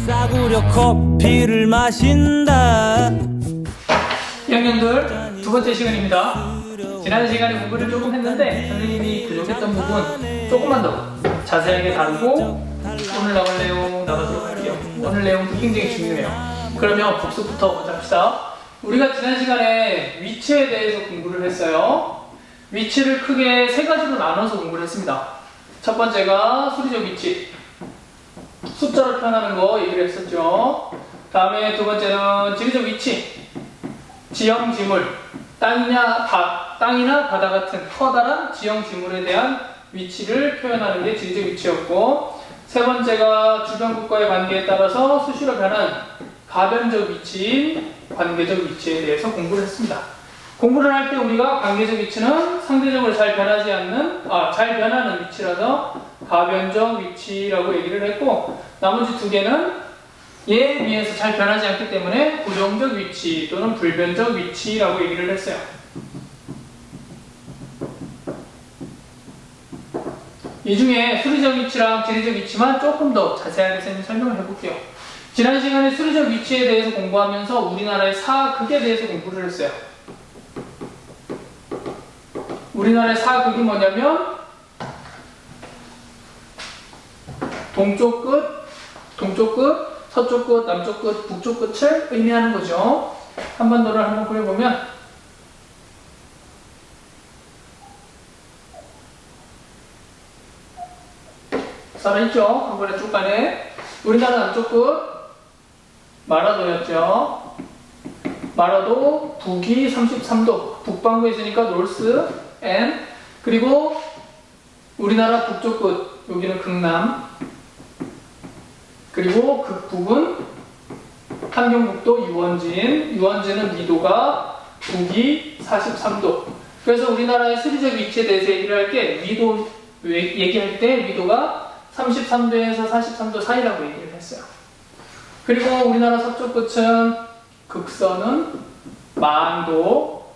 싸구려 커피를 마신다. 2학년들 두 번째 시간입니다. 지난 시간에 공부를 조금 했는데 선생님이 부족했던 부분 조금만 더 자세하게 다루고 오늘 나올 내용 나가도록 할게요. 오늘 내용도 굉장히 중요해요. 그러면 복습부터 먼저 합시다. 우리가 지난 시간에 위치에 대해서 공부를 했어요. 위치를 크게 세 가지로 나눠서 공부를 했습니다. 첫 번째가 수리적 위치, 숫자로 표현하는 거 얘기를 했었죠. 다음에 두 번째는 지리적 위치, 지형 지물, 땅이나 바다 같은 커다란 지형 지물에 대한 위치를 표현하는 게 지리적 위치였고, 세 번째가 주변 국가의 관계에 따라서 수시로 변한 가변적 위치인 관계적 위치에 대해서 공부를 했습니다. 공부를 할 때 우리가 관계적 위치는 상대적으로 잘 변하는 위치라서 가변적 위치라고 얘기를 했고, 나머지 두 개는 얘에 비해서 잘 변하지 않기 때문에 고정적 위치 또는 불변적 위치라고 얘기를 했어요. 이 중에 수리적 위치랑 지리적 위치만 조금 더 자세하게 설명을 해볼게요. 지난 시간에 수리적 위치에 대해서 공부하면서 우리나라의 사극에 대해서 공부를 했어요. 우리나라의 사극이 뭐냐면 동쪽 끝, 서쪽 끝, 남쪽 끝, 북쪽 끝을 의미하는 거죠. 한반도를 한번 그려보면 살아있죠? 한 번에 쭉 가네. 우리나라 남쪽 끝 마라도였죠. 마라도 북이 33도, 북반구에 있으니까 노스 N. 그리고 우리나라 북쪽 끝, 여기는 극남. 그리고 극북은 함경북도 유원진은 미도가 북이 43도. 그래서 우리나라의 수리적 위치에 대해서 얘기를 할 때 얘기할 때 위도가 33도에서 43도 사이라고 얘기를 했어요. 그리고 우리나라 서쪽 끝은 극선은 만도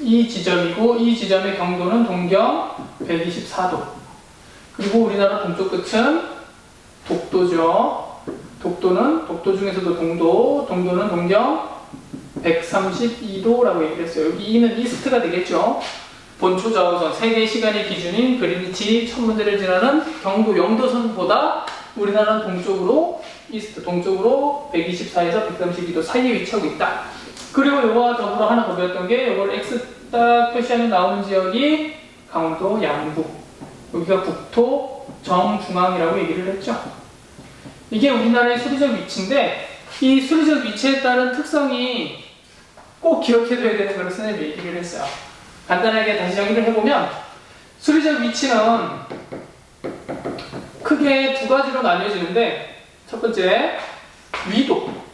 이 지점이고, 이 지점의 경도는 동경 124도. 그리고 우리나라 동쪽 끝은 독도죠. 독도 중에서도 동도는 동경 132도라고 얘기를 했어요. 여기 E는 이스트가 되겠죠. 본초 좌우선 세계 시간의 기준인 그린위치 천문대를 지나는 경도 영도선보다 우리나라는 동쪽으로 124에서 132도 사이에 위치하고 있다. 그리고 이거와 더불어 하나 더 배웠던 게, 이걸 X 딱 표시하면 나오는 지역이 강원도 양북, 여기가 북토 정중앙이라고 얘기를 했죠. 이게 우리나라의 수리적 위치인데, 이 수리적 위치에 따른 특성이 꼭 기억해둬야 되는 걸 선생님이 얘기를 했어요. 간단하게 다시 정리를 해보면, 수리적 위치는 크게 두 가지로 나뉘어지는데, 첫 번째 위도,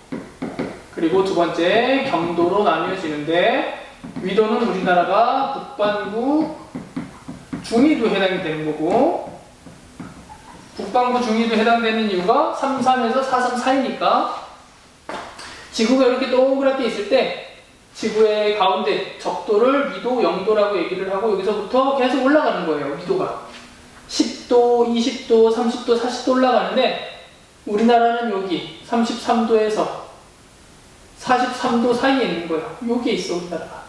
그리고 두 번째 경도로 나뉘어지는데, 위도는 우리나라가 북반구 중위도 해당이 되는 거고, 북반구 중위도 해당되는 이유가 33에서 43 사이니까, 지구가 이렇게 동그랗게 있을 때 지구의 가운데 적도를 위도 0도라고 얘기를 하고, 여기서부터 계속 올라가는 거예요. 위도가 10도, 20도, 30도, 40도 올라가는데, 우리나라는 여기 33도에서 43도 사이에 있는 거예요. 여기에 있어, 우리나라가.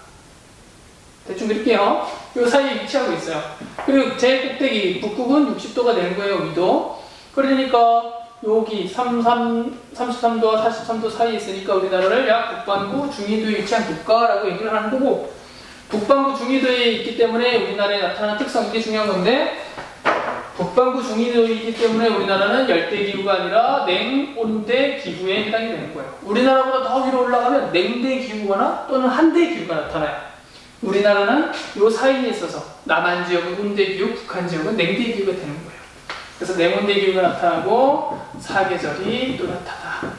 대충 그릴게요. 이 사이에 위치하고 있어요. 그리고 제일 꼭대기 북극은 60도가 되는 거예요, 위도. 그러니까 여기 33도와 43도 사이에 있으니까 우리나라를 약 북반구 중위도에 위치한 국가라고 얘기를 하는 거고, 북반구 중위도에 있기 때문에 우리나라에 나타나는 특성, 이게 중요한 건데, 북반구 중위도이기 때문에 우리나라는 열대기후가 아니라 냉온대 기후에 해당이 되는 거예요. 우리나라보다 더 위로 올라가면 냉대기후거나 또는 한대기후가 나타나요. 우리나라는 이 사이에 있어서 남한 지역은 온대기후, 북한 지역은 냉대기후가 되는 거예요. 그래서 냉온대기후가 나타나고 사계절이 또렷하다.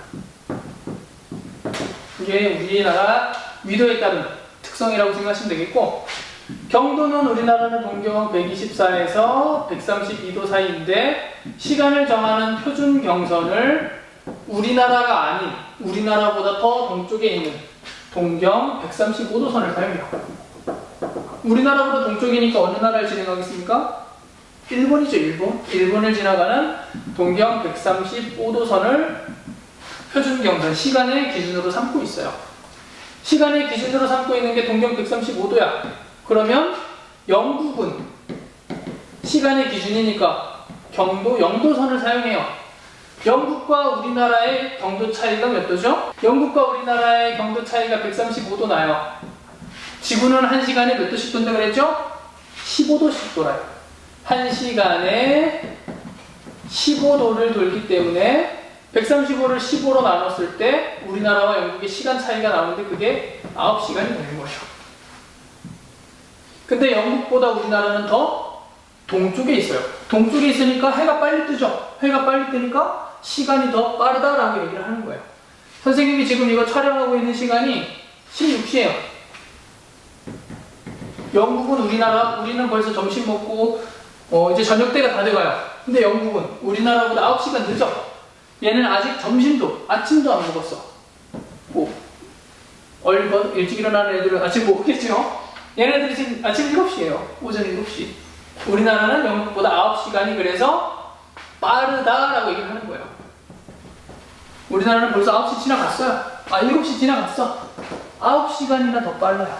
이게 우리나라 위도에 따른 특성이라고 생각하시면 되겠고, 경도는 우리나라는 동경 124에서 132도 사이인데, 시간을 정하는 표준 경선을 우리나라가 아닌 우리나라보다 더 동쪽에 있는 동경 135도 선을 사용해요. 우리나라보다 동쪽이니까 어느 나라를 진행하겠습니까? 일본이죠, 일본. 일본을 지나가는 동경 135도선을 표준 경선, 시간의 기준으로 삼고 있어요. 시간의 기준으로 삼고 있는 게 동경 135도야. 그러면 영국은 시간의 기준이니까 경도 0도선을 사용해요. 영국과 우리나라의 경도 차이가 몇 도죠? 영국과 우리나라의 경도 차이가 135도 나요. 지구는 1시간에 몇 도씩 돈다 그랬죠? 15도씩 돌아요. 1시간에 15도를 돌기 때문에 135를 15로 나눴을 때 우리나라와 영국의 시간 차이가 나오는데 그게 9시간이 되는 거죠. 근데 영국보다 우리나라는 더 동쪽에 있어요. 동쪽에 있으니까 해가 빨리 뜨죠. 해가 빨리 뜨니까 시간이 더 빠르다라고 얘기를 하는 거예요. 선생님이 지금 이거 촬영하고 있는 시간이 16시예요. 영국은 우리는 벌써 점심 먹고 이제 저녁 때가 다 돼가요. 근데 영국은 우리나라보다 9시간 늦어. 얘는 아직 점심도 아침도 안 먹었어. 얼건 일찍 일어나는 애들은 아침 먹겠죠. 얘네들이 지금 아침 7시예요. 오전 7시. 우리나라는 영국보다 9시간이 그래서 빠르다라고 얘기를 하는 거예요. 우리나라는 벌써 9시 지나갔어요. 7시 지나갔어. 9시간이나 더 빨라요.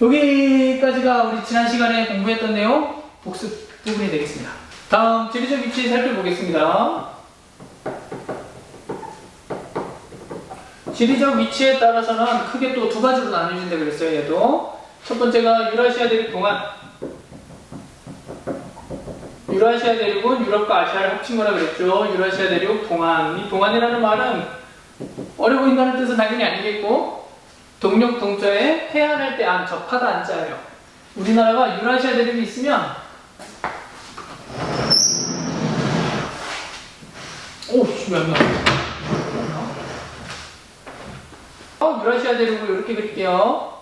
여기까지가 우리 지난 시간에 공부했던 내용 복습 부분이 되겠습니다. 다음 지리적 위치 살펴보겠습니다. 지리적 위치에 따라서는 크게 또 두 가지로 나뉘어진다 그랬어요. 얘도 첫 번째가 유라시아 대륙 동안. 유라시아 대륙은 유럽과 아시아를 합친 거라 그랬죠. 유라시아 대륙 동안. 이 동안이라는 말은 어려 보인다는 뜻은 당연히 아니겠고, 동력 동자에 해안할 때 안, 접하다 안자예요. 우리나라가 유라시아 대륙이 있으면 유라시아 대륙을 이렇게 그릴게요.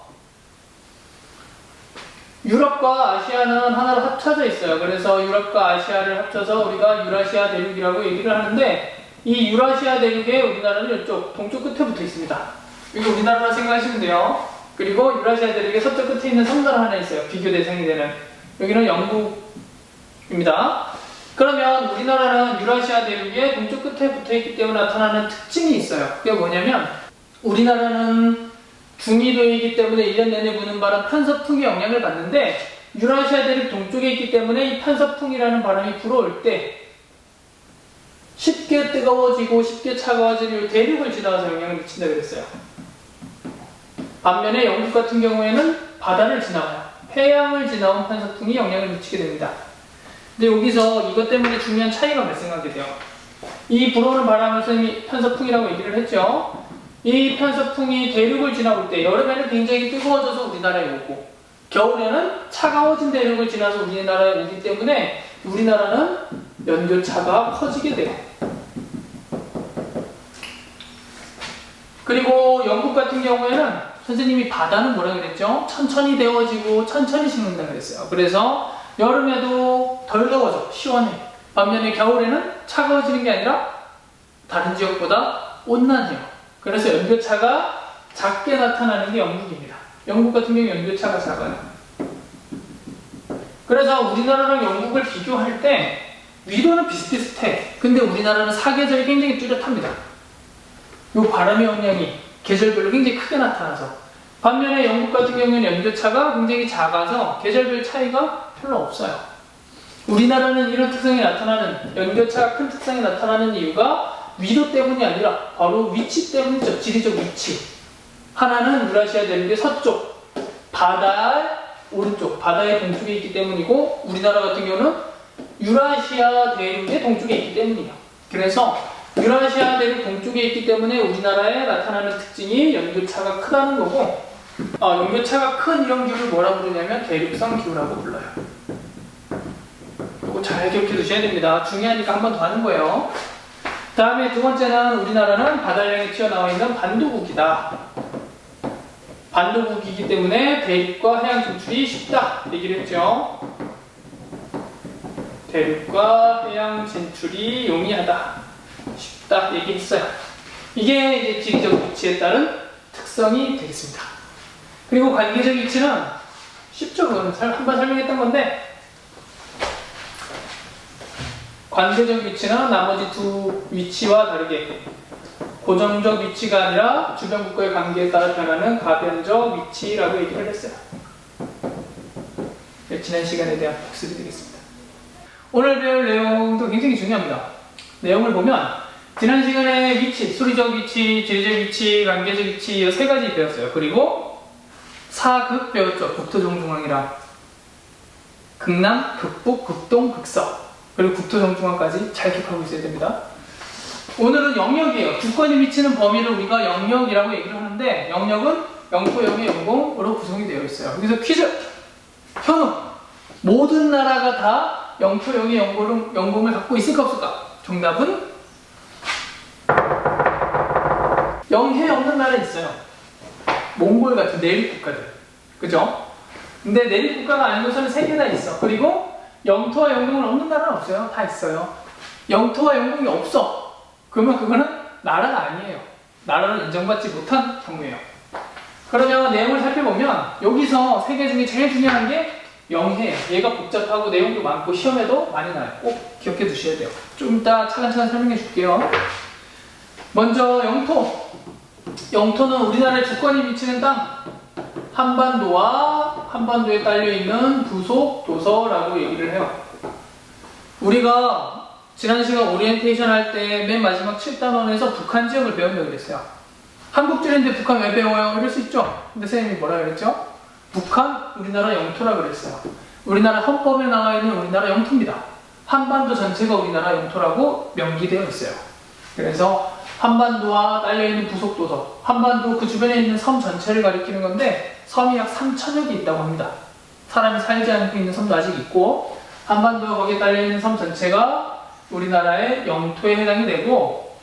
유럽과 아시아는 하나로 합쳐져 있어요. 그래서 유럽과 아시아를 합쳐서 우리가 유라시아 대륙이라고 얘기를 하는데, 이 유라시아 대륙에 우리나라는 이쪽 동쪽 끝에 붙어 있습니다. 이거 우리나라라 생각하시면 돼요. 그리고 유라시아 대륙의 서쪽 끝에 있는 섬나라 하나 있어요. 비교 대상이 되는. 여기는 영국입니다. 그러면 우리나라는 유라시아 대륙의 동쪽 끝에 붙어 있기 때문에 나타나는 특징이 있어요. 그게 뭐냐면, 우리나라는 중위도이기 때문에 1년 내내 부는 바람 편서풍의 영향을 받는데, 유라시아 대륙 동쪽에 있기 때문에 이 편서풍이라는 바람이 불어올 때 쉽게 뜨거워지고 쉽게 차가워지는 대륙을 지나가서 영향을 미친다 그랬어요. 반면에 영국 같은 경우에는 바다를 지나가요. 해양을 지나온 편서풍이 영향을 미치게 됩니다. 근데 여기서 이것 때문에 중요한 차이가 발생하게 돼요. 이 불어오는 바람을 선생님이 편서풍이라고 얘기를 했죠. 이 편서풍이 대륙을 지나올 때 여름에는 굉장히 뜨거워져서 우리나라에 오고, 겨울에는 차가워진 대륙을 지나서 우리나라에 오기 때문에 우리나라는 연교차가 커지게 돼요. 그리고 영국 같은 경우에는 선생님이 바다는 뭐라 그랬죠? 천천히 데워지고 천천히 식는다 그랬어요. 그래서 여름에도 덜 더워져, 시원해. 반면에 겨울에는 차가워지는 게 아니라 다른 지역보다 온난해요. 그래서 연교차가 작게 나타나는 게 영국입니다. 영국 같은 경우 연교차가 작아요. 그래서 우리나라랑 영국을 비교할 때 위도는 비슷비슷해. 근데 우리나라는 사계절이 굉장히 뚜렷합니다. 이 바람의 영향이 계절별로 굉장히 크게 나타나서, 반면에 영국 같은 경우에는 연교차가 굉장히 작아서 계절별 차이가 별로 없어요. 우리나라는 이런 특성이 나타나는, 연교차가 큰 특성이 나타나는 이유가 위도 때문이 아니라 바로 위치 때문이죠. 지리적 위치. 하나는 유라시아 대륙의 서쪽, 바다 오른쪽, 바다의 동쪽에 있기 때문이고, 우리나라 같은 경우는 유라시아 대륙의 동쪽에 있기 때문이에요. 그래서 유라시아 대륙 동쪽에 있기 때문에 우리나라에 나타나는 특징이 연교차가 크다는 거고, 연교차가 큰 이런 기후를 뭐라고 부르냐면 대륙성 기후라고 불러요. 이거 잘 기억해 두셔야 됩니다. 중요하니까 한 번 더 하는 거예요. 다음에 두 번째는 우리나라는 바다량이 튀어나와 있는 반도국이다. 반도국이기 때문에 대륙과 해양 진출이 쉽다 얘기를 했죠. 대륙과 해양 진출이 용이하다, 쉽다 얘기했어요. 이게 이제 지리적 위치에 따른 특성이 되겠습니다. 그리고 관계적 위치는 쉽죠. 그건 한번 설명했던 건데, 관계적 위치는 나머지 두 위치와 다르게 고정적 위치가 아니라 주변 국가의 관계에 따라 변하는 가변적 위치라고 얘기를 했어요. 지난 시간에 대한 복습이 되겠습니다. 오늘 배울 내용도 굉장히 중요합니다. 내용을 보면 지난 시간에 위치, 수리적 위치, 지리적 위치, 관계적 위치 이 세 가지 배웠어요. 그리고 사극 배웠죠. 북토정중앙이랑 극남, 극북, 극동, 극서 그리고 국토정중앙까지 잘 기억하고 있어야 됩니다. 오늘은 영역이에요. 주권이 미치는 범위를 우리가 영역이라고 얘기를 하는데 영역은 영토, 영해, 영공으로 구성이 되어 있어요. 여기서 퀴즈! 현우! 모든 나라가 다 영토, 영해, 영공을 갖고 있을까 없을까? 정답은 영해 없는 나라 있어요. 몽골 같은 내륙 국가들. 그죠? 근데 내륙 국가가 아닌 곳은 세 개 다 있어. 그리고 영토와 영공은 없는 나라는 없어요. 다 있어요. 영토와 영공이 없어. 그러면 그거는 나라가 아니에요. 나라를 인정받지 못한 경우예요. 그러면 내용을 살펴보면 여기서 세 개 중에 제일 중요한 게 영해예요. 얘가 복잡하고 내용도 많고 시험에도 많이 나와요. 꼭 기억해 두셔야 돼요. 좀 이따 차근차근 설명해 줄게요. 먼저 영토. 영토는 우리나라의 주권이 미치는 땅. 한반도와 한반도에 딸려있는 부속 도서라고 얘기를 해요. 우리가 지난 시간 오리엔테이션 할 때 맨 마지막 7단원에서 북한 지역을 배운다고 그랬어요. 한국들인데 북한 왜 배워요? 이럴 수 있죠. 근데 선생님이 뭐라 그랬죠? 북한 우리나라 영토라 그랬어요. 우리나라 헌법에 나와 있는 우리나라 영토입니다. 한반도 전체가 우리나라 영토라고 명기되어 있어요. 그래서 한반도와 딸려있는 부속도서, 한반도 그 주변에 있는 섬 전체를 가리키는 건데 섬이 약 3,000여 개 있다고 합니다. 사람이 살지 않고 있는 섬도 아직 있고 한반도와 거기에 딸려있는 섬 전체가 우리나라의 영토에 해당이 되고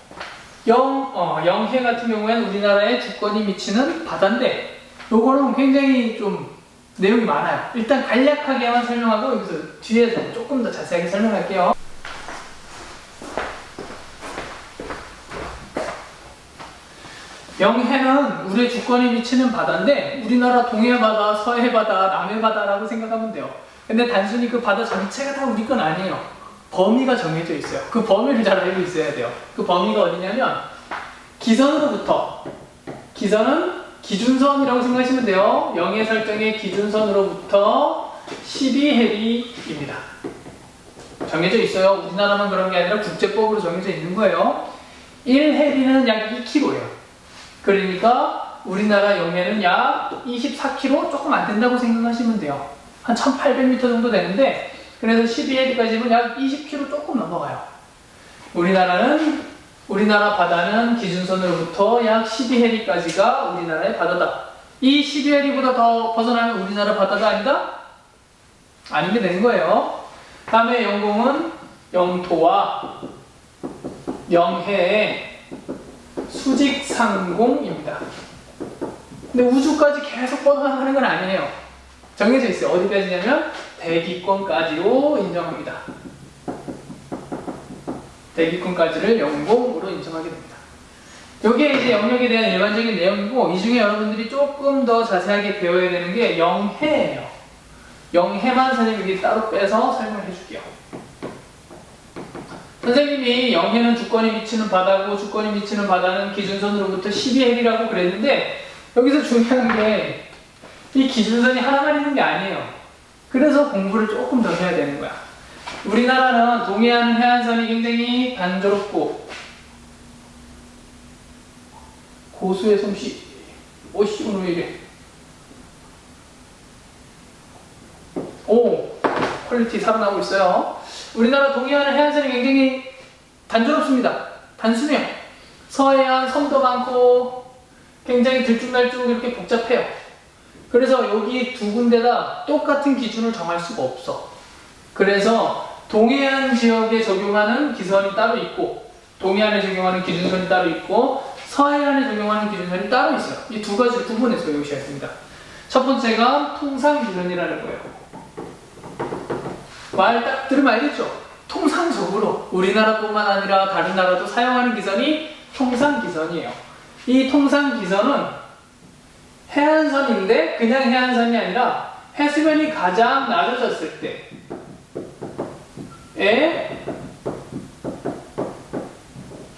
영해 같은 경우에는 우리나라의 주권이 미치는 바다인데 요거는 굉장히 좀 내용이 많아요. 일단 간략하게만 설명하고 여기서 뒤에서 조금 더 자세하게 설명할게요. 영해는 우리의 주권이 미치는 바다인데 우리나라 동해바다, 서해바다, 남해바다라고 생각하면 돼요. 근데 단순히 그 바다 전체가 다 우리 건 아니에요. 범위가 정해져 있어요. 그 범위를 잘 알고 있어야 돼요. 그 범위가 어디냐면 기선으로부터, 기선은 기준선이라고 생각하시면 돼요. 영해 설정의 기준선으로부터 12해리입니다. 정해져 있어요. 우리나라만 그런 게 아니라 국제법으로 정해져 있는 거예요. 1해리는 약 2km예요. 그러니까 우리나라 영해는 약 24km 조금 안 된다고 생각하시면 돼요. 한 1800m 정도 되는데 그래서 12해리까지는 약 20km 조금 넘어가요. 우리나라 바다는 기준선으로부터 약 12해리까지가 우리나라의 바다다. 이 12해리보다 더 벗어나면 우리나라 바다가 아니다? 아니게 되는 거예요. 다음에 영공은 영토와 영해의 수직상공입니다. 근데 우주까지 계속 뻗어나가는 건 아니에요. 정해져 있어요. 어디까지냐면 대기권까지로 인정합니다. 대기권까지를 영공으로 인정하게 됩니다. 이게 이제 영역에 대한 일반적인 내용이고 이 중에 여러분들이 조금 더 자세하게 배워야 되는 게 영해예요. 영해만 선생님이 여기 따로 빼서 설명을 해줄게요. 선생님이 영해는 주권이 미치는 바다고 주권이 미치는 바다는 기준선으로부터 12해리라고 그랬는데 여기서 중요한 게 이 기준선이 하나만 있는 게 아니에요. 그래서 공부를 조금 더 해야 되는 거야. 우리나라는 동해안 해안선이 굉장히 단조롭고 고수의 솜씨 오씨 오늘 왜 이래 오 퀄리티 살아나고 있어요. 우리나라 동해안 해안선이 굉장히 단조롭습니다. 단순해요. 서해안 섬도 많고 굉장히 들쭉날쭉 이렇게 복잡해요. 그래서 여기 두 군데다 똑같은 기준을 정할 수가 없어. 그래서 동해안 지역에 적용하는 기선이 따로 있고 동해안에 적용하는 기준선이 따로 있고 서해안에 적용하는 기준선이 따로 있어요. 이 두 가지를 구분해서 외우셔야 됩니다. 첫 번째가 통상기준이라는 거예요. 말 딱 들으면 알겠죠? 통상적으로 우리나라뿐만 아니라 다른 나라도 사용하는 기선이 통상기선이에요. 이 통상기선은 해안선인데 그냥 해안선이 아니라 해수면이 가장 낮아졌을 때에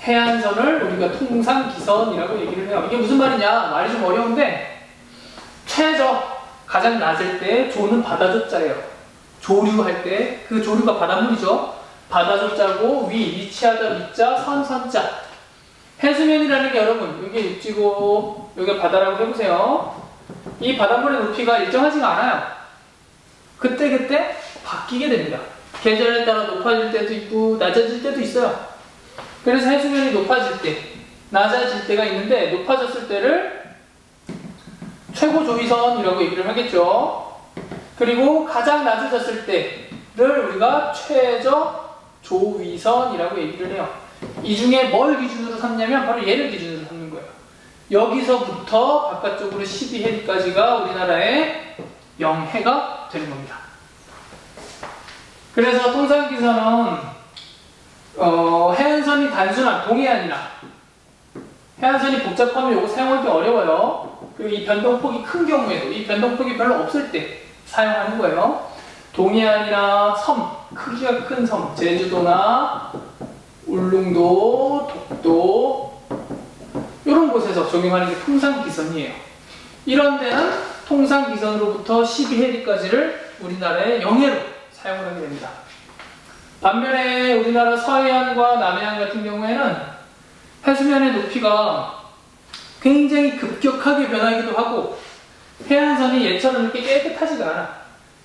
해안선을 우리가 통상기선이라고 얘기를 해요. 이게 무슨 말이냐? 말이 좀 어려운데 최저 가장 낮을 때 조는 바다조자예요. 조류할 때 그 조류가 바닷물이죠. 바다조자고 위치하다 위자 선자. 해수면이라는 게 여러분 여기 육지고 여기가 바다라고 해보세요. 이 바닷물의 높이가 일정하지가 않아요. 그때그때 바뀌게 됩니다. 계절에 따라 높아질 때도 있고 낮아질 때도 있어요. 그래서 해수면이 높아질 때, 낮아질 때가 있는데 높아졌을 때를 최고 조위선이라고 얘기를 하겠죠. 그리고 가장 낮아졌을 때를 우리가 최저 조위선이라고 얘기를 해요. 이 중에 뭘 기준으로 삼냐면 바로 얘를 기준으로 삼는 거예요. 여기서부터 바깥쪽으로 12해리까지가 우리나라의 영해가 되는 겁니다. 그래서 통상기선은 해안선이 단순한 동해안이나 해안선이 복잡하면 이거 사용하기 어려워요. 그리고 이 변동폭이 큰 경우에도 이 변동폭이 별로 없을 때 사용하는 거예요. 동해안이나 섬, 크기가 큰 섬, 제주도나 울릉도, 독도 이런 곳에서 적용하는 게 통상기선이에요. 이런 데는 통상기선으로부터 12해리까지를 우리나라의 영해로 사용을 하게 됩니다. 반면에 우리나라 서해안과 남해안 같은 경우에는 해수면의 높이가 굉장히 급격하게 변하기도 하고 해안선이 얘처럼 이렇게 깨끗하지가 않아.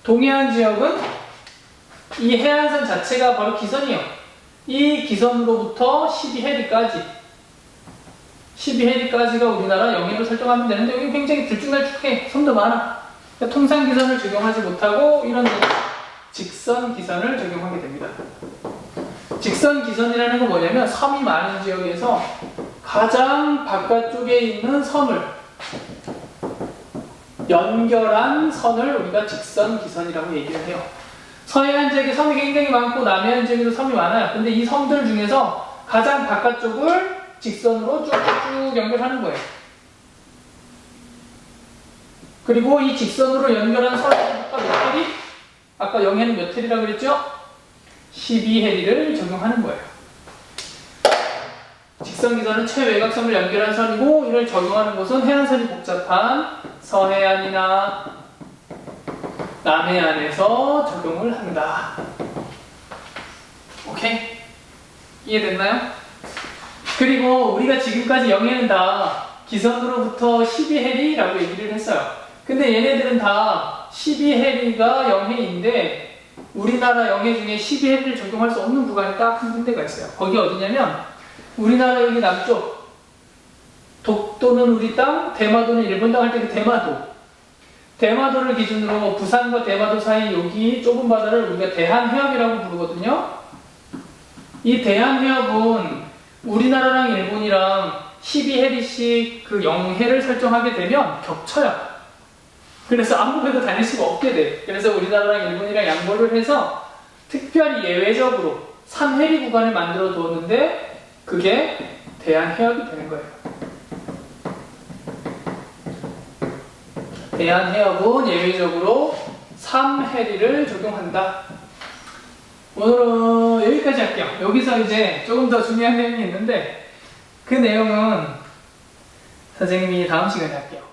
동해안 지역은 이 해안선 자체가 바로 기선이에요. 이 기선으로부터 12해리까지가 우리나라 영해로 설정하면 되는데 여기 굉장히 들쭉날쭉해. 섬도 많아. 그러니까 통상기선을 적용하지 못하고 이런 데는 직선기선을 적용하게 됩니다. 직선기선이라는 건 뭐냐면 섬이 많은 지역에서 가장 바깥쪽에 있는 섬을 연결한 선을 우리가 직선기선이라고 얘기를 해요. 서해안 지역에 섬이 굉장히 많고 남해안 지역에도 섬이 많아요. 근데 이 섬들 중에서 가장 바깥쪽을 직선으로 쭉쭉 연결하는 거예요. 그리고 이 직선으로 연결한 선의 몇 해리? 아까 영해는 몇 해리라고 그랬죠? 12해리를 적용하는 거예요. 직선기선은 최외곽선을 연결한 선이고 이를 적용하는 곳은 해안선이 복잡한 서해안이나 남해안에서 적용을 한다. 오케이? 이해됐나요? 그리고 우리가 지금까지 영해는 다 기선으로부터 12해리라고 얘기를 했어요. 근데 얘네들은 다 12해리가 영해인데 우리나라 영해 중에 12해리를 적용할 수 없는 구간이 딱 한 군데가 있어요. 거기 어디냐면 우리나라 여기 남쪽 독도는 우리 땅, 대마도는 일본 땅 할 때 그 대마도를 기준으로 부산과 대마도 사이 여기 좁은 바다를 우리가 대한해협이라고 부르거든요. 이 대한해협은 우리나라랑 일본이랑 12해리씩 그 영해를 설정하게 되면 겹쳐요. 그래서 아무데도 다닐 수가 없게 돼. 그래서 우리나라랑 일본이랑 양보를 해서 특별히 예외적으로 3해리 구간을 만들어 두었는데 그게 대한해협이 되는 거예요. 대한해협은 예외적으로 3해리를 적용한다. 오늘은 여기까지 할게요. 여기서 이제 조금 더 중요한 내용이 있는데 그 내용은 선생님이 다음 시간에 할게요.